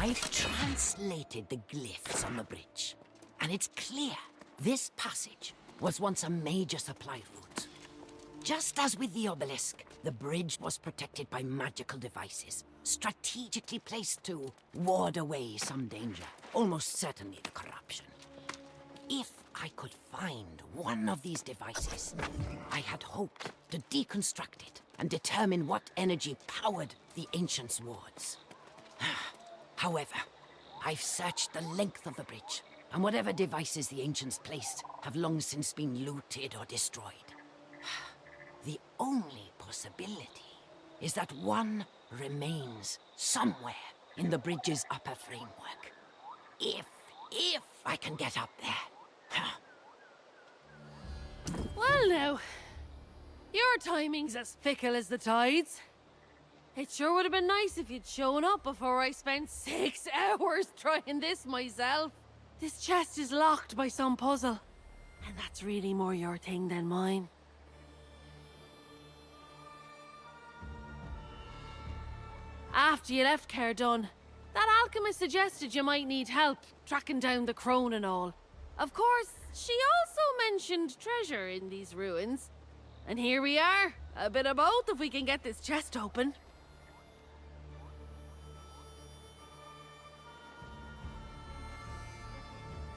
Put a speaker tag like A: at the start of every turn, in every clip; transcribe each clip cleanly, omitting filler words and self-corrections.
A: I've translated the glyphs on the bridge, and it's clear this passage was once a major supply route. Just as with the obelisk, the bridge was protected by magical devices, strategically placed to ward away some danger, almost certainly the corruption. If I could find one of these devices, I had hoped to deconstruct it and determine what energy powered the Ancients' wards. However, I've searched the length of the bridge, and whatever devices the Ancients placed have long since been looted or destroyed. The only possibility is that one remains somewhere in the bridge's upper framework. If I can get up there.
B: Well now, your timing's as fickle as the tides. It sure would have been nice if you'd shown up before I spent 6 hours trying this myself. This chest is locked by some puzzle, and that's really more your thing than mine. After you left Cardun, that alchemist suggested you might need help tracking down the crone and all. Of course, she also mentioned treasure in these ruins. And here we are, a bit of both if we can get this chest open.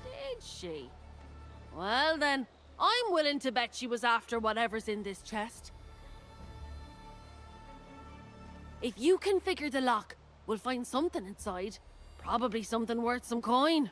B: Did she? Well then, I'm willing to bet she was after whatever's in this chest. If you can figure the lock, we'll find something inside. Probably something worth some coin.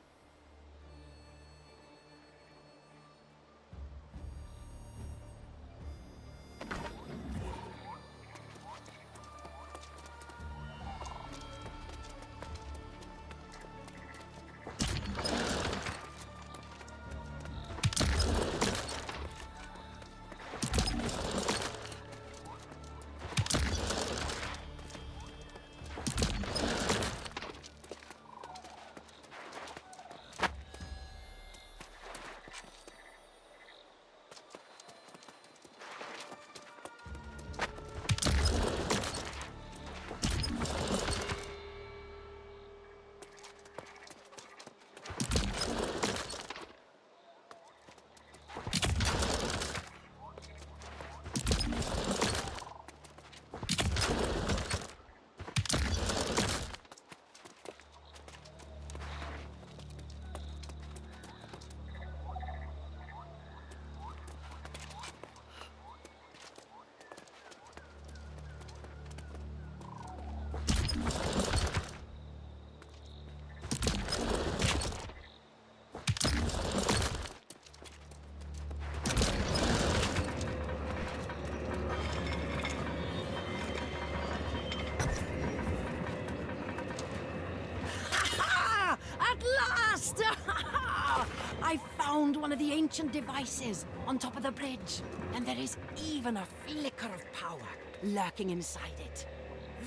A: I found one of the ancient devices on top of the bridge, and there is even a flicker of power lurking inside it.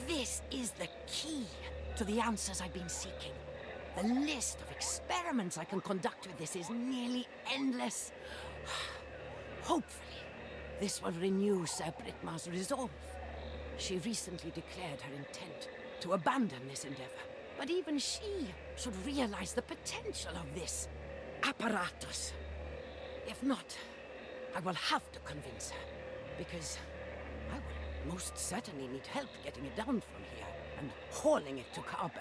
A: This is the key to the answers I've been seeking. The list of experiments I can conduct with this is nearly endless. Hopefully, this will renew Sir Britmar's resolve. She recently declared her intent to abandon this endeavor, but even she should realize the potential of this apparatus. If not, I will have to convince her, because I will most certainly need help getting it down from here and hauling it to Carberg.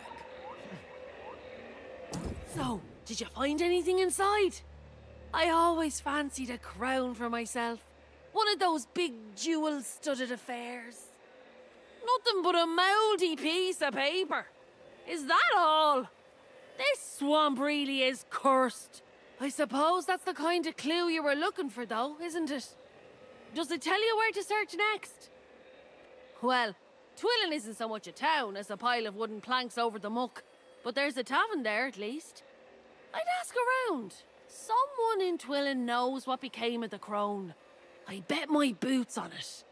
B: So, did you find anything inside? I always fancied a crown for myself. One of those big jewel-studded affairs. Nothing but a mouldy piece of paper. Is that all? This swamp really is cursed. I suppose that's the kind of clue you were looking for, though, isn't it? Does it tell you where to search next? Well, Twillin isn't so much a town as a pile of wooden planks over the muck, but there's a tavern there, at least. I'd ask around. Someone in Twillin knows what became of the crone. I bet my boots on it.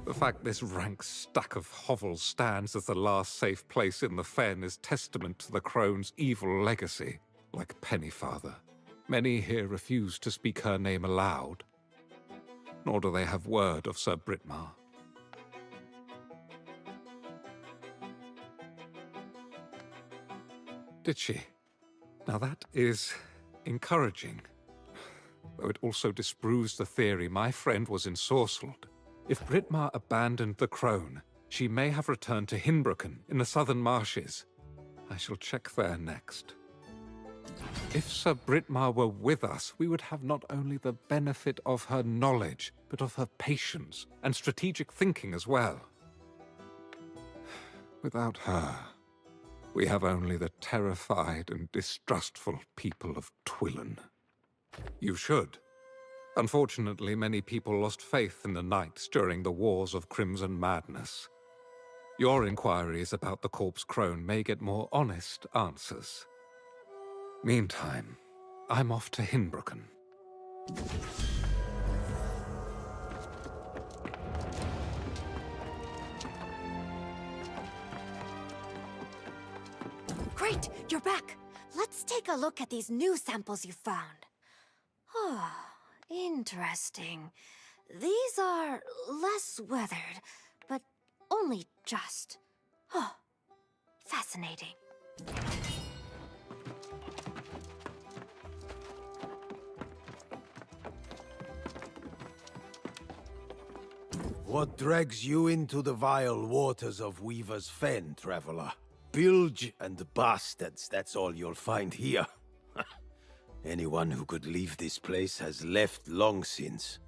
C: The fact this rank stack of hovels stands as the last safe place in the fen is testament to the crone's evil legacy. Like Pennyfather, many here refuse to speak her name aloud, nor do they have word of Sir Britmar. Did she? Now that is encouraging, though it also disproves the theory my friend was ensorcelled. If Britmar abandoned the crone, she may have returned to Hinbroken in the southern marshes. I shall check there next. If Sir Britmar were with us, we would have not only the benefit of her knowledge, but of her patience and strategic thinking as well. Without her, we have only the terrified and distrustful people of Twillen. You should. Unfortunately, many people lost faith in the Knights during the Wars of Crimson Madness. Your inquiries about the Corpse Crone may get more honest answers. Meantime, I'm off to Hinbroken.
D: Great, you're back. Let's take a look at these new samples you found. Oh, interesting. These are less weathered, but only just. Oh, fascinating.
E: What drags you into the vile waters of Weaver's Fen, traveler? Bilge and bastards, that's all you'll find here. Anyone who could leave this place has left long since.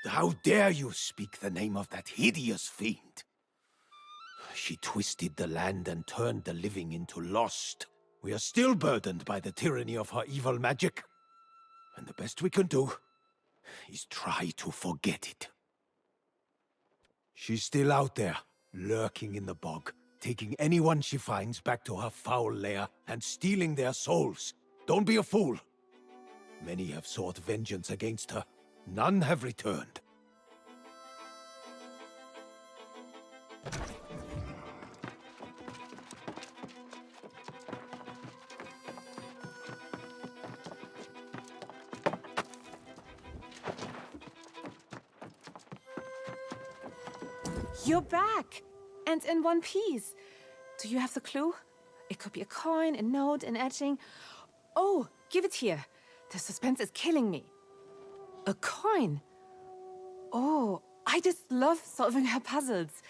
E: How dare you speak the name of that hideous fiend? She twisted the land and turned the living into lost. We are still burdened by the tyranny of her evil magic. And the best we can do is try to forget it. She's still out there, lurking in the bog, taking anyone she finds back to her foul lair and stealing their souls. Don't be a fool. Many have sought vengeance against her. None have returned.
F: You're back! And in one piece. Do you have the clue? It could be a coin, a note, an etching. Oh, give it here. The suspense is killing me. A coin? Oh, I just love solving her puzzles.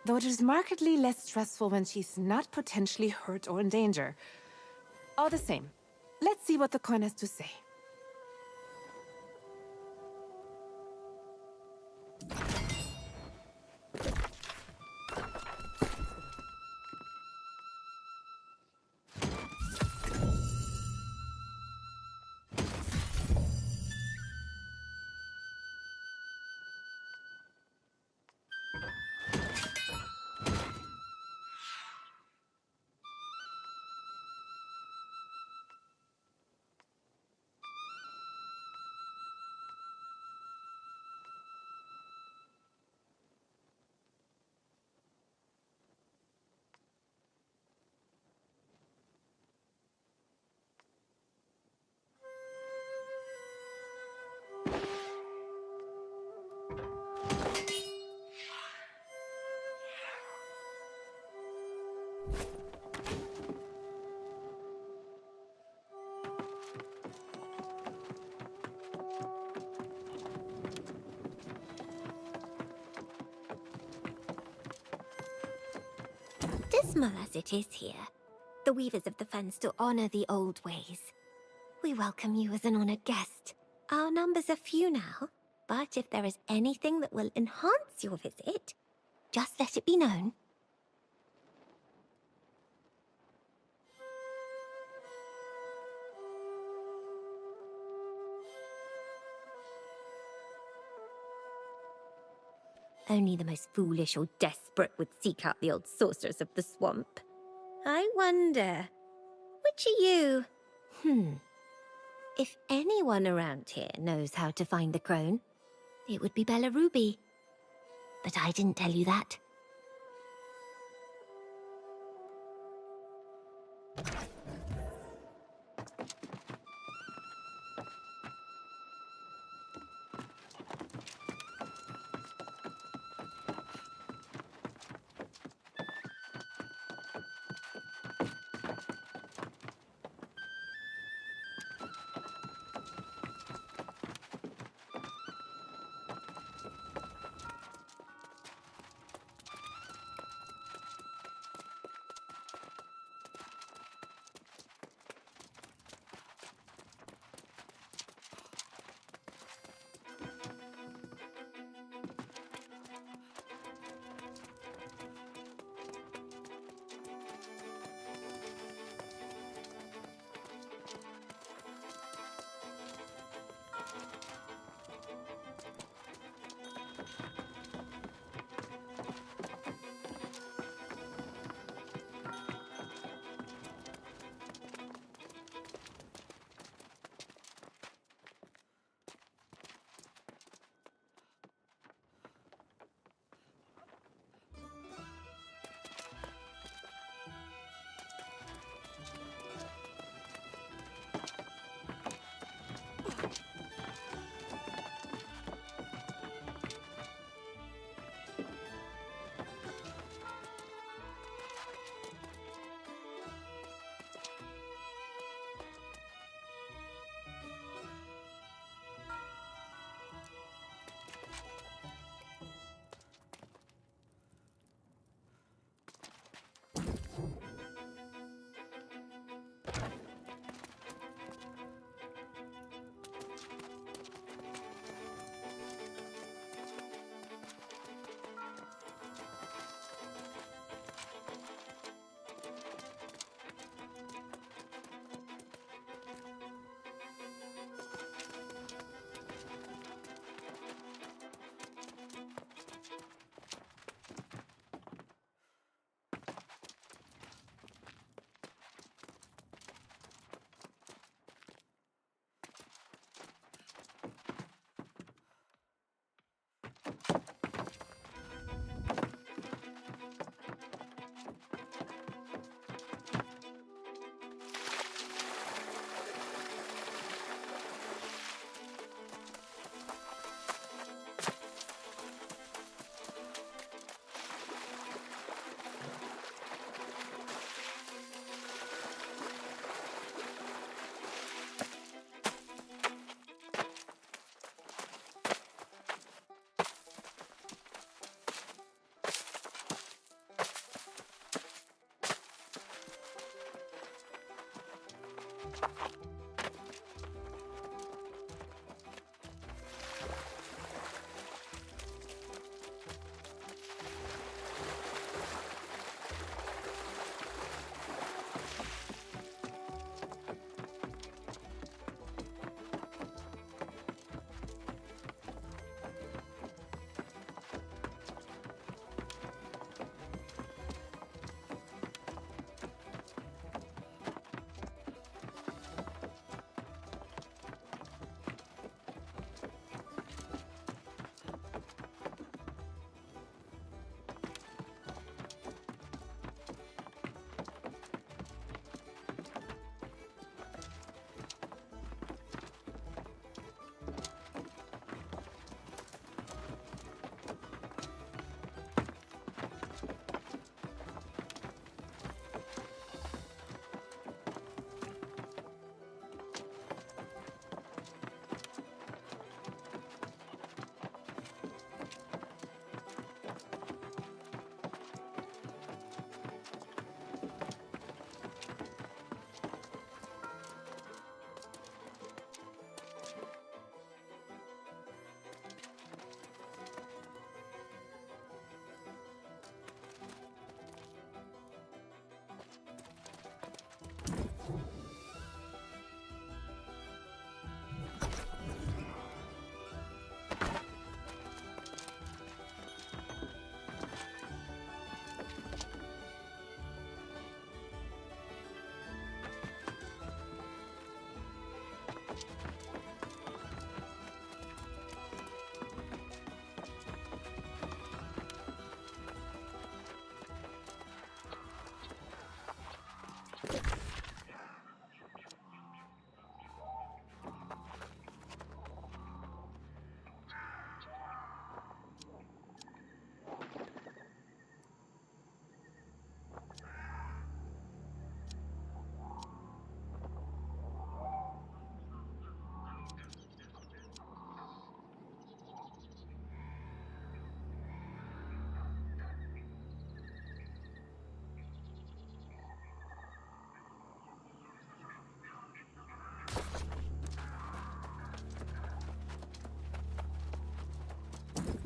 F: Though it is markedly less stressful when she's not potentially hurt or in danger. All the same, let's see what the coin has to say.
D: Dismal as it is here, the Weavers of the Fen still honor the old ways. We welcome you as an honored guest. Our numbers are few now, but if there is anything that will enhance your visit, just let it be known. Only the most foolish or desperate would seek out the old sorcerers of the swamp. I wonder, which are you? If anyone around here knows how to find the crone, it would be Bella Ruby. But I didn't tell you that.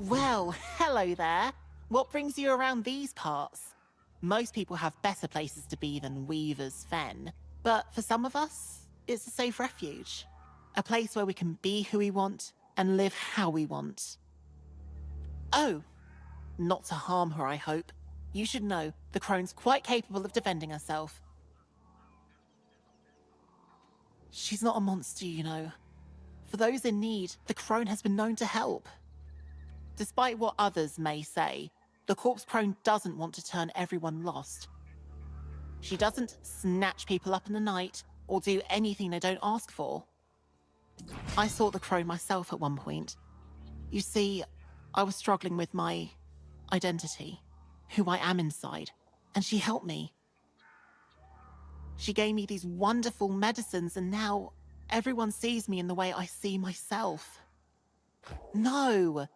G: Well, hello there. What brings you around these parts? Most people have better places to be than Weaver's Fen, but for some of us, it's a safe refuge. A place where we can be who we want and live how we want. Oh, not to harm her, I hope. You should know, the crone's quite capable of defending herself. She's not a monster, you know. For those in need, the crone has been known to help. Despite what others may say, the corpse crone doesn't want to turn everyone lost. She doesn't snatch people up in the night or do anything they don't ask for. I sought the crone myself at one point. You see, I was struggling with my identity, who I am inside, and she helped me. She gave me these wonderful medicines, and now everyone sees me in the way I see myself. No,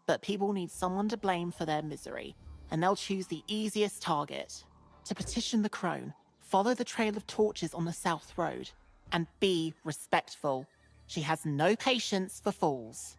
G: but people need someone to blame for their misery, and they'll choose the easiest target. To petition the crone, follow the trail of torches on the South Road, and be respectful. She has no patience for fools.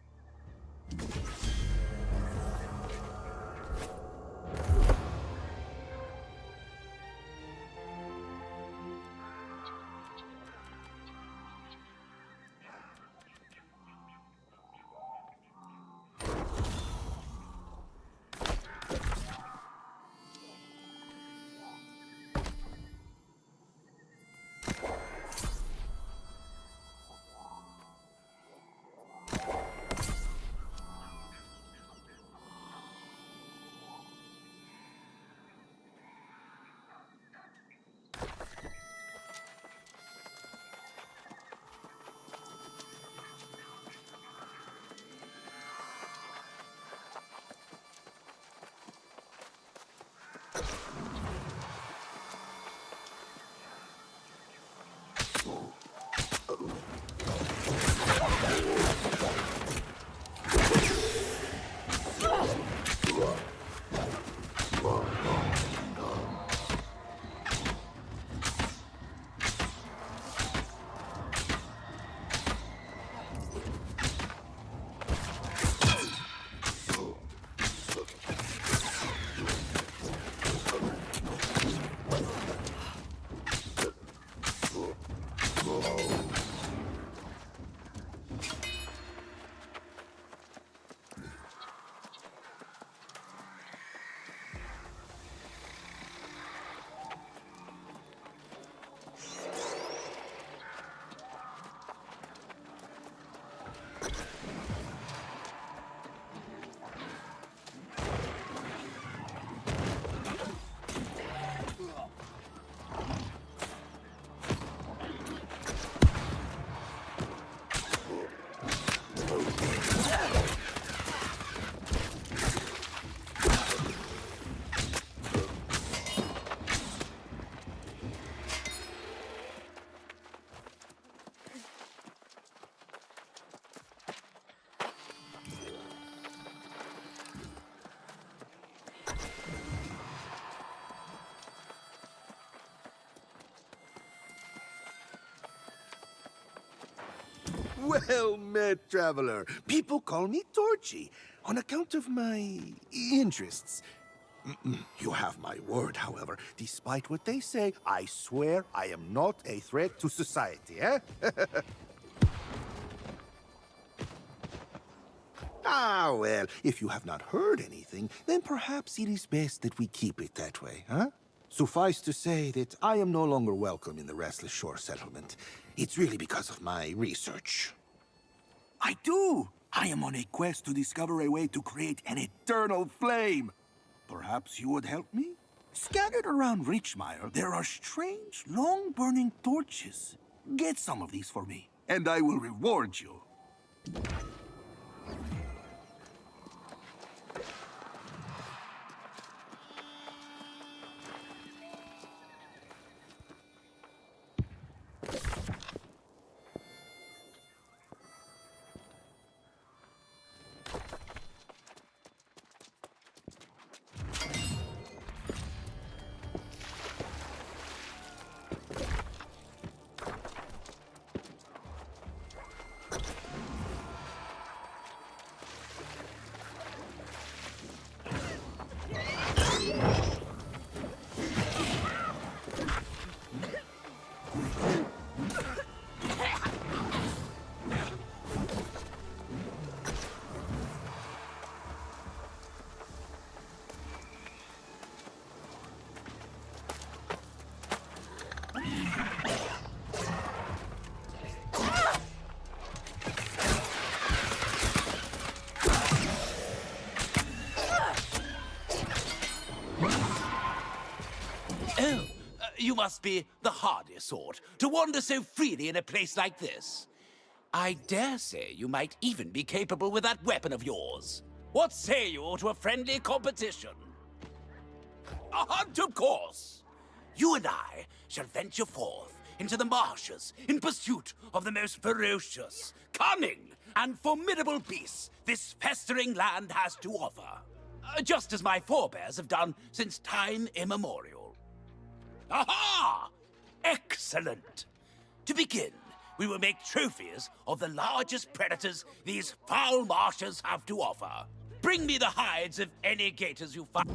E: Well met, traveler. People call me Torchy on account of my interests. You have my word, however. Despite what they say, I swear I am not a threat to society, eh? Ah, well, if you have not heard anything, then perhaps it is best that we keep it that way, huh? Suffice to say that I am no longer welcome in the Restless Shore settlement. It's really because of my research.
H: I do! I am on a quest to discover a way to create an eternal flame. Perhaps you would help me? Scattered around Richmire, there are strange, long-burning torches. Get some of these for me, and I will reward you.
I: You must be the hardy sort to wander so freely in a place like this. I dare say you might even be capable with that weapon of yours. What say you to a friendly competition? A hunt, of course. You and I shall venture forth into the marshes in pursuit of the most ferocious, cunning, and formidable beasts this festering land has to offer. Just as my forebears have done since time immemorial. Aha! Excellent! To begin, we will make trophies of the largest predators these foul marshes have to offer. Bring me the hides of any gators you find.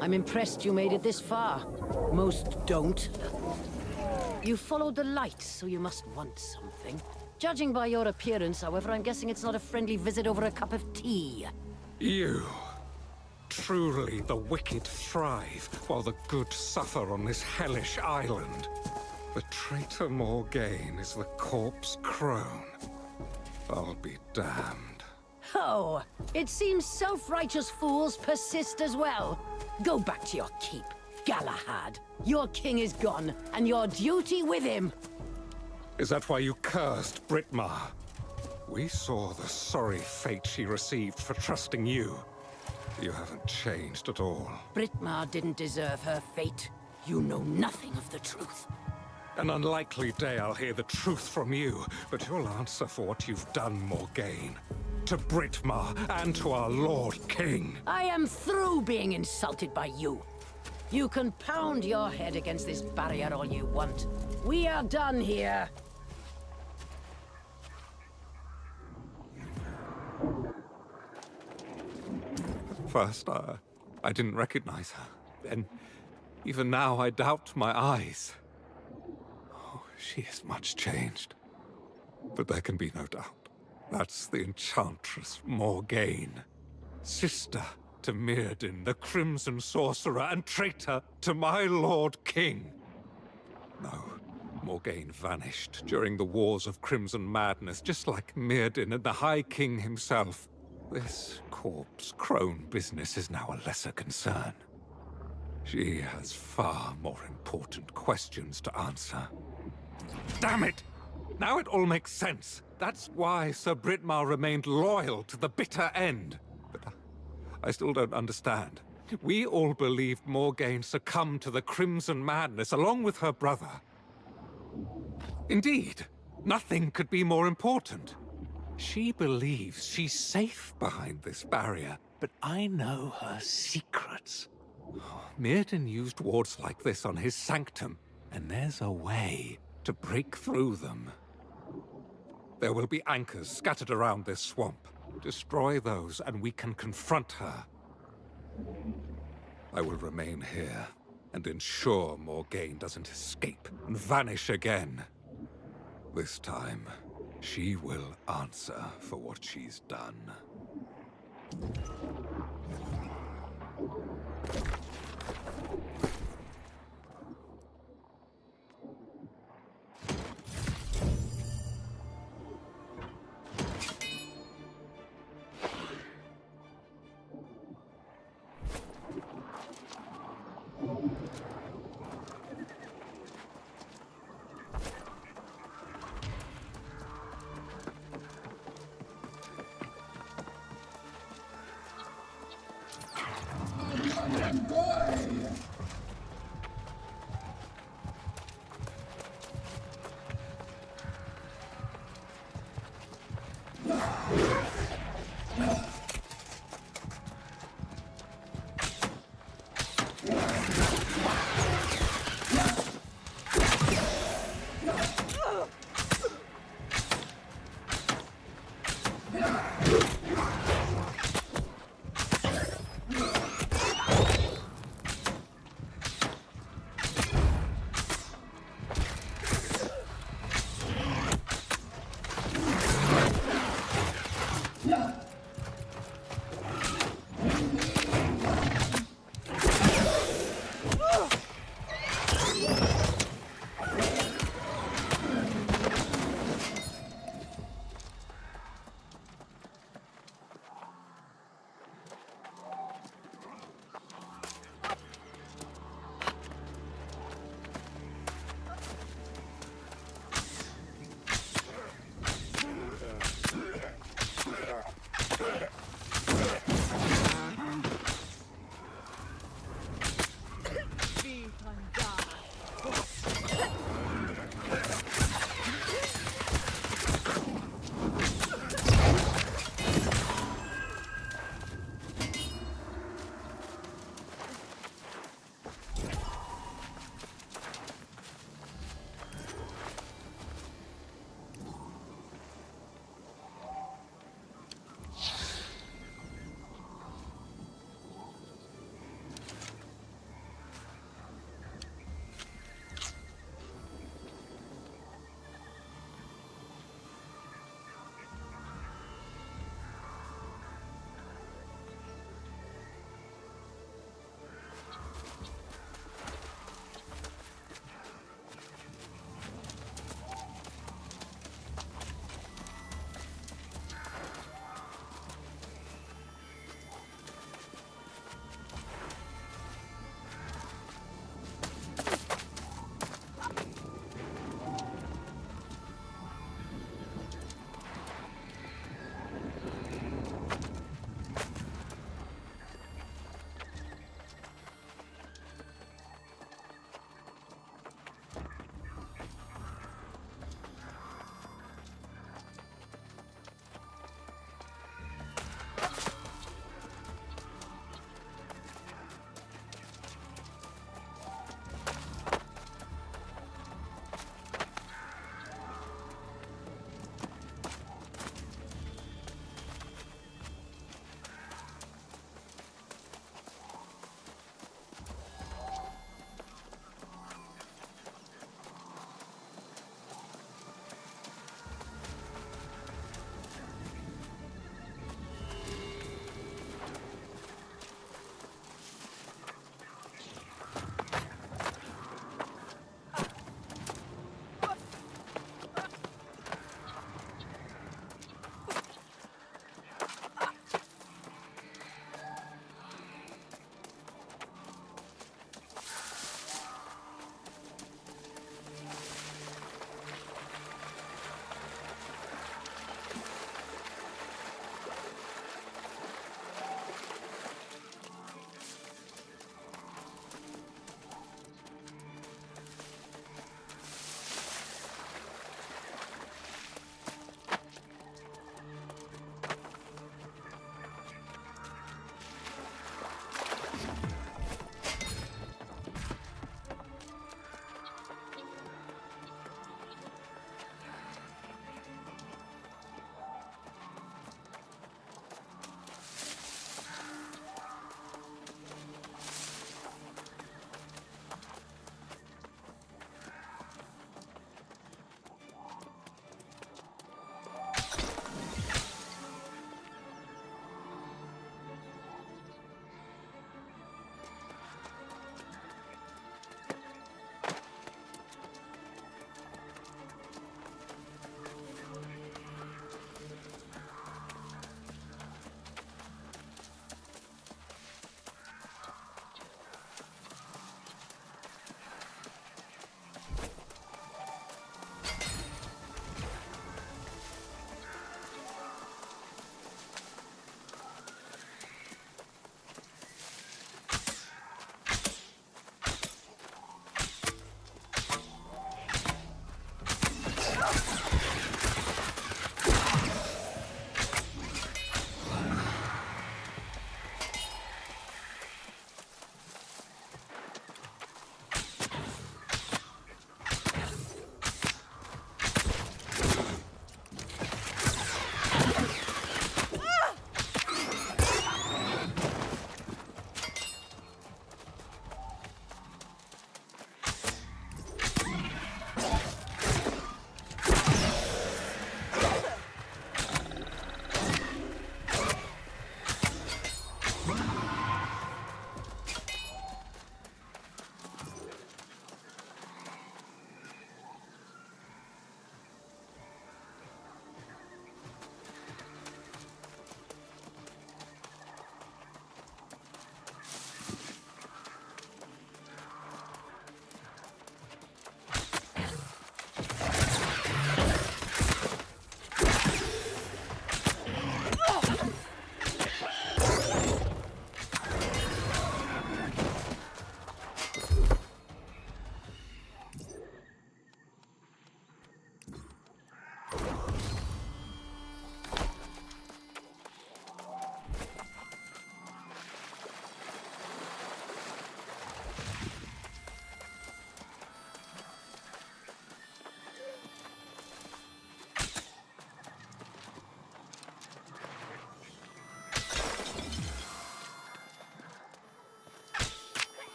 A: I'm impressed you made it this far. Most don't. You followed the light, so you must want something. Judging by your appearance, however, I'm guessing it's not a friendly visit over a cup of tea.
C: You. Truly, the wicked thrive, while the good suffer on this hellish island. The traitor Morgaine is the corpse crone. I'll be damned.
A: Oh, it seems self-righteous fools persist as well. Go back to your keep, Galahad. Your king is gone, and your duty with him.
C: Is that why you cursed Britmar? We saw the sorry fate she received for trusting you. You haven't changed at all.
A: Britmar didn't deserve her fate. You know nothing of the truth.
C: An unlikely day I'll hear the truth from you, but you'll answer for what you've done, Morgaine. To Britmar and to our Lord King.
A: I am through being insulted by you. You can pound your head against this barrier all you want. We are done here.
C: First, I didn't recognize her. And even now, I doubt my eyes. Oh, she is much changed. But there can be no doubt. That's the Enchantress Morgaine. Sister to Mirrodin, the Crimson Sorcerer, and traitor to my Lord King. No, Morgaine vanished during the Wars of Crimson Madness, just like Mirrodin and the High King himself. This corpse crone business is now a lesser concern. She has far more important questions to answer. Damn it! Now it all makes sense. That's why Sir Britmar remained loyal to the bitter end. But I still don't understand. We all believed Morgaine succumbed to the Crimson Madness along with her brother. Indeed, nothing could be more important. She believes she's safe behind this barrier, but I know her secrets. Mirrodin used wards like this on his sanctum, and there's a way to break through them. There will be anchors scattered around this swamp. Destroy those, and we can confront her. I will remain here and ensure Morgaine doesn't escape and vanish again. This time, she will answer for what she's done.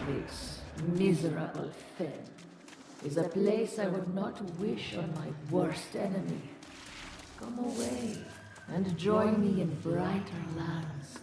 J: This miserable fen is a place I would not wish on my worst enemy. Come away and join me in brighter lands.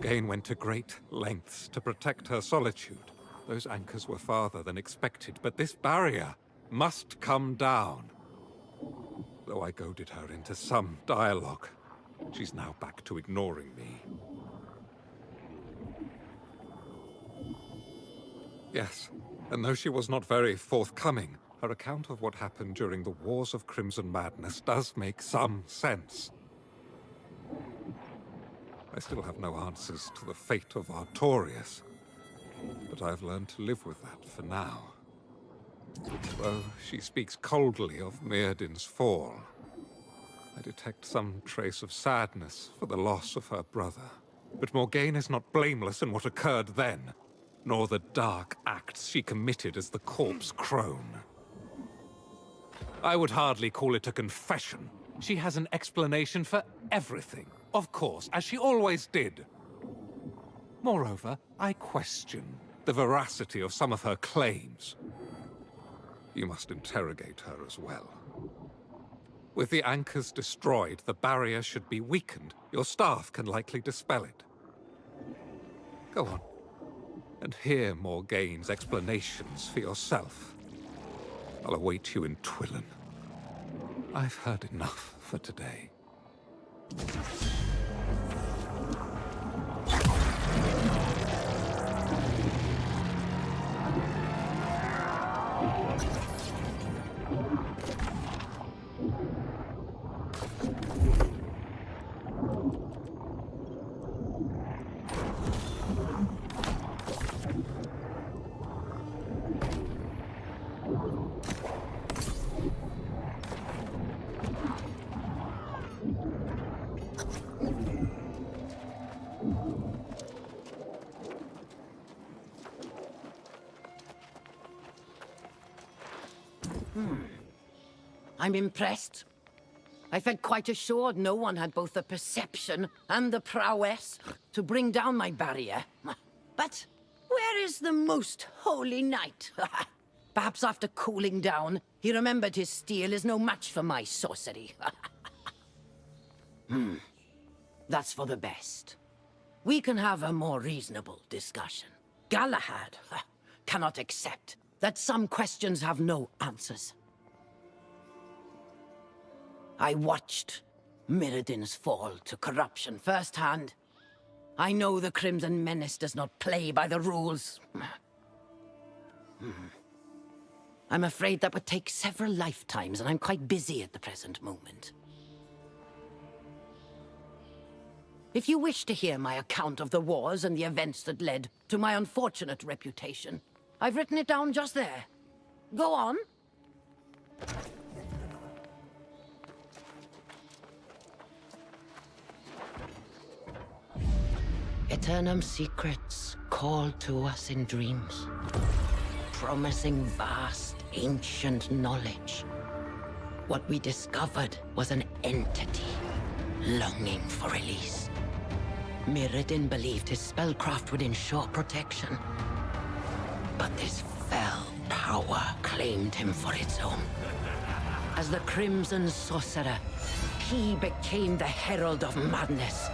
C: Morgaine went to great lengths to protect her solitude. Those anchors were farther than expected, but this barrier must come down. Though I goaded her into some dialogue, she's now back to ignoring me. Yes, and though she was not very forthcoming, her account of what happened during the Wars of Crimson Madness does make some sense. I still have no answers to the fate of Artorias, but I've learned to live with that for now. Though she speaks coldly of Mirrodin's fall, I detect some trace of sadness for the loss of her brother. But Morgaine is not blameless in what occurred then, nor the dark acts she committed as the corpse crone. I would hardly call it a confession. She has an explanation for everything, of course, as she always did. Moreover, I question the veracity of some of her claims. You must interrogate her as well. With the anchors destroyed, the barrier should be weakened. Your staff can likely dispel it. Go on, and hear Morgaine's explanations for yourself. I'll await you in Twillen. I've heard enough for today.
A: I'm impressed. I felt quite assured no one had both the perception and the prowess to bring down my barrier. But where is the most holy knight? Perhaps after cooling down, he remembered his steel is no match for my sorcery. That's for the best. We can have a more reasonable discussion. Galahad cannot accept that some questions have no answers. I watched Mirrodin's fall to corruption firsthand. I know the Crimson Menace does not play by the rules. I'm afraid that would take several lifetimes, and I'm quite busy at the present moment. If you wish to hear my account of the wars and the events that led to my unfortunate reputation, I've written it down just there. Go on. Eternum secrets called to us in dreams, promising vast, ancient knowledge. What we discovered was an entity longing for release. Mirrodin believed his spellcraft would ensure protection, but this fell power claimed him for its own. As the Crimson Sorcerer, he became the Herald of Madness.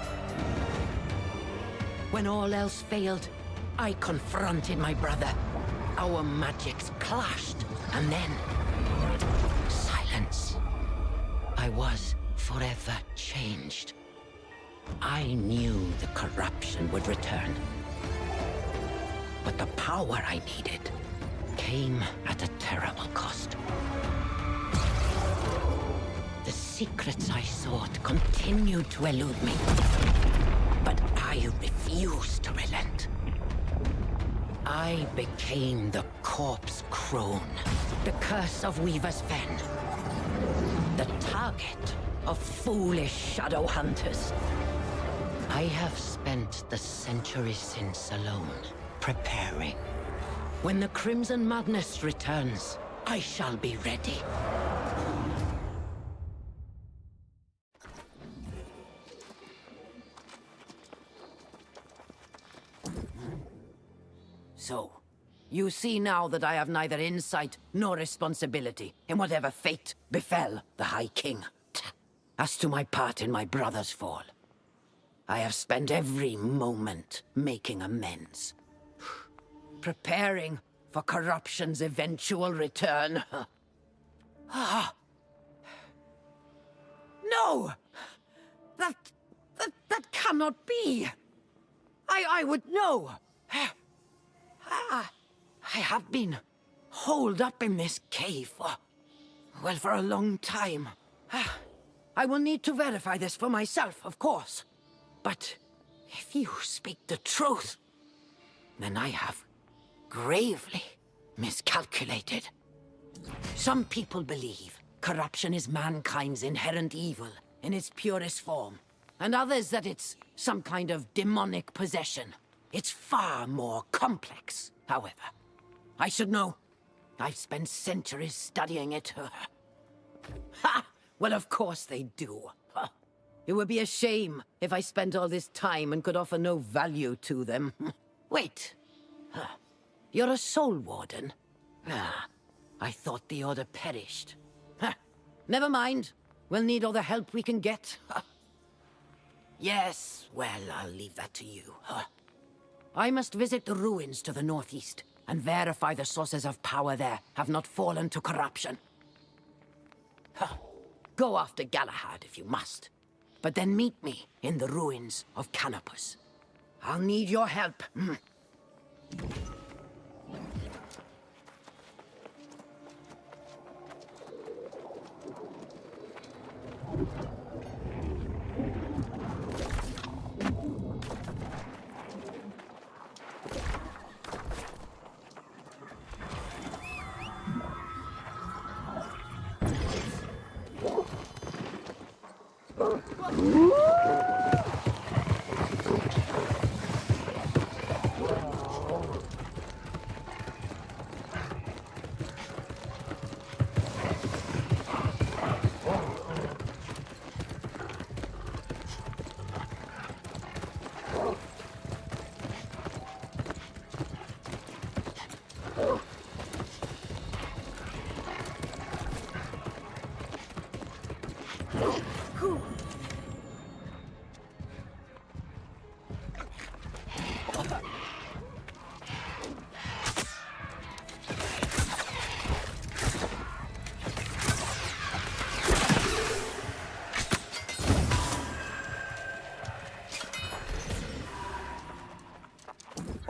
A: When all else failed, I confronted my brother. Our magics clashed, and then... silence. I was forever changed. I knew the corruption would return. But the power I needed came at a terrible cost. The secrets I sought continued to elude me. But I refused to relent. I became the corpse crone, the curse of Weaver's Fen, the target of foolish shadow hunters. I have spent the century since alone, preparing. When the Crimson Madness returns, I shall be ready. So, you see now that I have neither insight nor responsibility in whatever fate befell the High King. As to my part in my brother's fall, I have spent every moment making amends. Preparing for corruption's eventual return. No! That cannot be! I would know! I have been holed up in this cave for a long time. I will need to verify this for myself, of course. But if you speak the truth, then I have gravely miscalculated. Some people believe corruption is mankind's inherent evil in its purest form, and others that it's some kind of demonic possession. It's far more complex, however. I should know. I've spent centuries studying it. Ha! Well, of course they do. It would be a shame if I spent all this time and could offer no value to them. Wait. You're a soul warden? I thought the order perished. Never mind. We'll need all the help we can get. Yes, well, I'll leave that to you. I must visit the ruins to the northeast and verify the sources of power there have not fallen to corruption. Go after Galahad if you must, but then meet me in the ruins of Canopus. I'll need your help.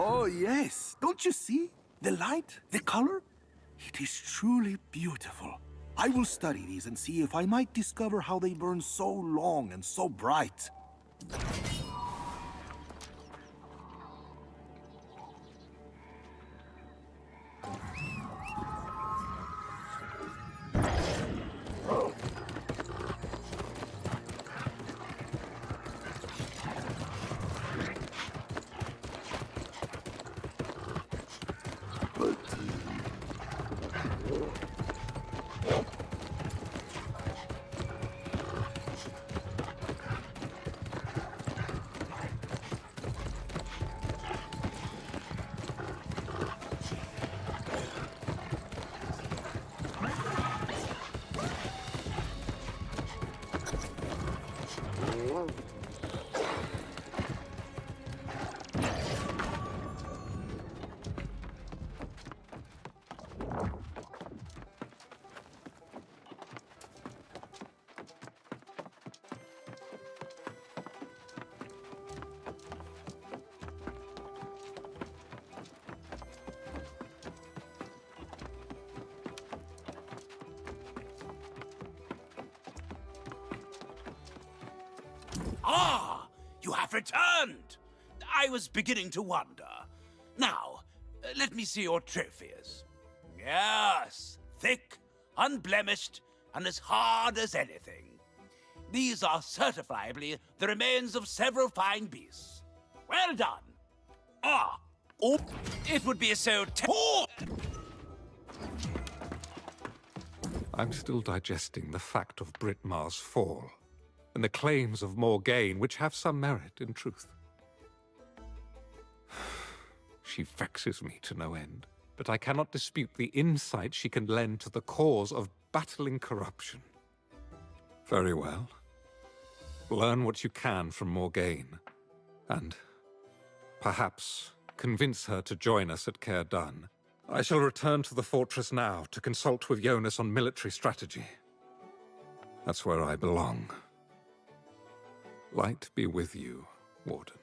H: Oh, yes. Don't you see? The light, the color? It is truly beautiful. I will study these and see if I might discover how they burn so long and so bright.
I: Ah! You have returned! I was beginning to wonder. Now, let me see your trophies. Yes, thick, unblemished, and as hard as anything. These are certifiably the remains of several fine beasts. Well done. Ah! Oh, it would be so
C: I'm still digesting the fact of Britmar's fall, and the claims of Morgaine, which have some merit in truth. She vexes me to no end, but I cannot dispute the insight she can lend to the cause of battling corruption. Very well. Learn what you can from Morgaine, and perhaps convince her to join us at Caer Dun. I shall return to the fortress now to consult with Jonas on military strategy. That's where I belong. Light be with you, Warden.